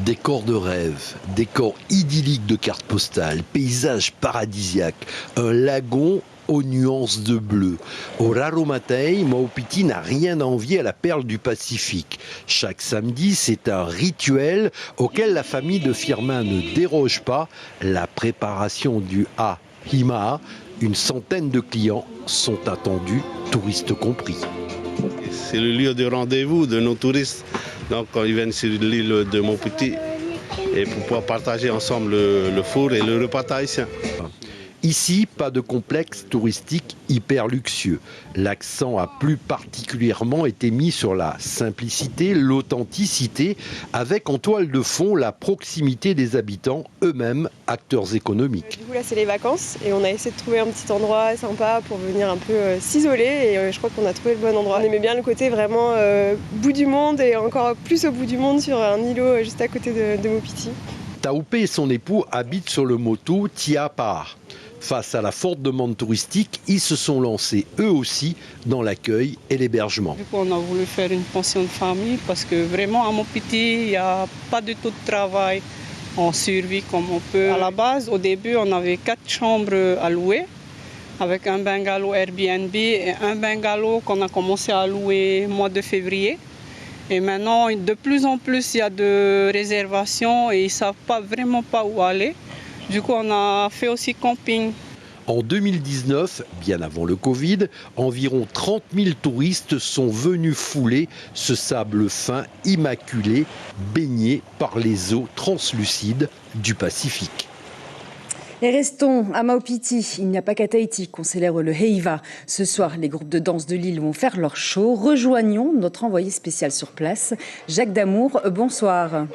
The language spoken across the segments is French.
Décor de rêve, décor idyllique de carte postale, paysage paradisiaque, un lagon aux nuances de bleu. Au Raromatei, Maupiti n'a rien à envier à la perle du Pacifique. Chaque samedi, c'est un rituel auquel la famille de Firmin ne déroge pas, la préparation du Hima. Une centaine de clients sont attendus, touristes compris. C'est le lieu de rendez-vous de nos touristes. Donc quand ils viennent sur l'île de Maupiti et pour pouvoir partager ensemble le four et le repas tahitien. Ici, pas de complexe touristique hyper luxueux. L'accent a plus particulièrement été mis sur la simplicité, l'authenticité, avec en toile de fond la proximité des habitants, eux-mêmes acteurs économiques. Du coup, là, c'est les vacances et on a essayé de trouver un petit endroit sympa pour venir un peu s'isoler et je crois qu'on a trouvé le bon endroit. On aimait bien le côté vraiment bout du monde et encore plus au bout du monde sur un îlot juste à côté de Maupiti. Taoupé et son époux habitent sur le moto Tiapar. Face à la forte demande touristique, ils se sont lancés eux aussi dans l'accueil et l'hébergement. Du coup, on a voulu faire une pension de famille parce que vraiment à Maupiti, il n'y a pas du tout de travail. On survit comme on peut. À la base, au début, on avait 4 chambres à louer avec un bungalow Airbnb et un bungalow qu'on a commencé à louer au mois de février. Et maintenant, de plus en plus, il y a de réservations et ils ne savent vraiment pas où aller. Du coup, on a fait aussi camping. En 2019, bien avant le Covid, environ 30 000 touristes sont venus fouler ce sable fin immaculé, baigné par les eaux translucides du Pacifique. Et restons à Maupiti. Il n'y a pas qu'à Tahiti qu'on célèbre le Heiva. Ce soir, les groupes de danse de l'île vont faire leur show. Rejoignons notre envoyé spécial sur place, Jacques Damour. Bonsoir.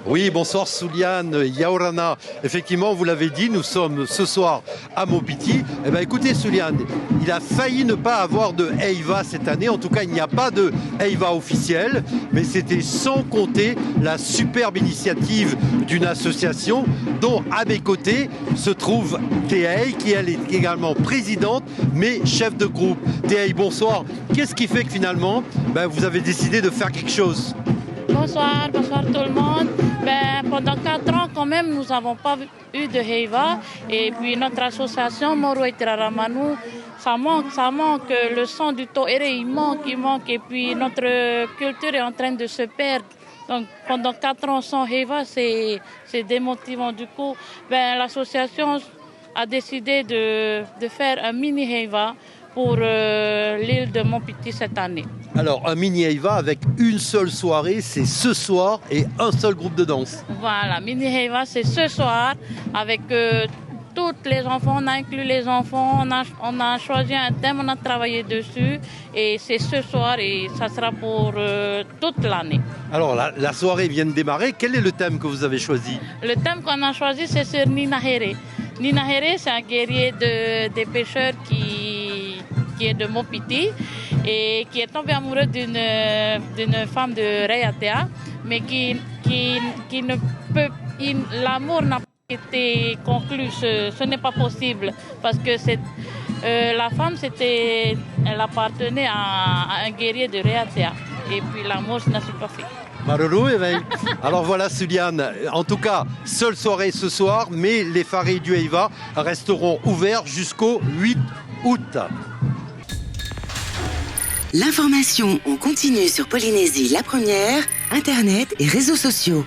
Oui, bonsoir Souliane, Yaorana. Effectivement, vous l'avez dit, nous sommes ce soir à Maupiti. Eh bien, écoutez Souliane, il a failli ne pas avoir de Heiva cette année. En tout cas, il n'y a pas de Heiva officiel. Mais c'était sans compter la superbe initiative d'une association dont à mes côtés se trouve Théaï, qui elle est également présidente, mais chef de groupe. Théaï, bonsoir. Qu'est-ce qui fait que finalement, vous avez décidé de faire quelque chose ? Bonsoir tout le monde. Pendant 4 ans, quand même, nous n'avons pas eu de Heiva. Et puis notre association, Moro et Tiraramanu, ça manque. Le son du Toere, il manque. Et puis notre culture est en train de se perdre. Donc pendant 4 ans sans Heiva, c'est démotivant. Du coup, l'association a décidé de faire un mini Heiva pour l'île de Maupiti cette année. Alors, un mini Heiva avec une seule soirée, c'est ce soir et un seul groupe de danse. Voilà, mini Heiva, c'est ce soir avec tous les enfants. On a inclus les enfants, on a choisi un thème, on a travaillé dessus et c'est ce soir et ça sera pour toute l'année. Alors, la soirée vient de démarrer. Quel est le thème que vous avez choisi ? Le thème qu'on a choisi, c'est sur Ninahere. Ninahere, c'est un guerrier des pêcheurs qui est de Maupiti et qui est tombé amoureux d'une femme de Raiatea, mais qui ne peut... L'amour n'a pas été conclu, ce n'est pas possible, parce que la femme, elle appartenait à un guerrier de Raiatea, et puis l'amour n'a pas fait. Maruru, alors voilà Suliane, en tout cas, seule soirée ce soir, mais les Faris du Heiva resteront ouverts jusqu'au 8 août. L'information en continu sur Polynésie la première, Internet et réseaux sociaux.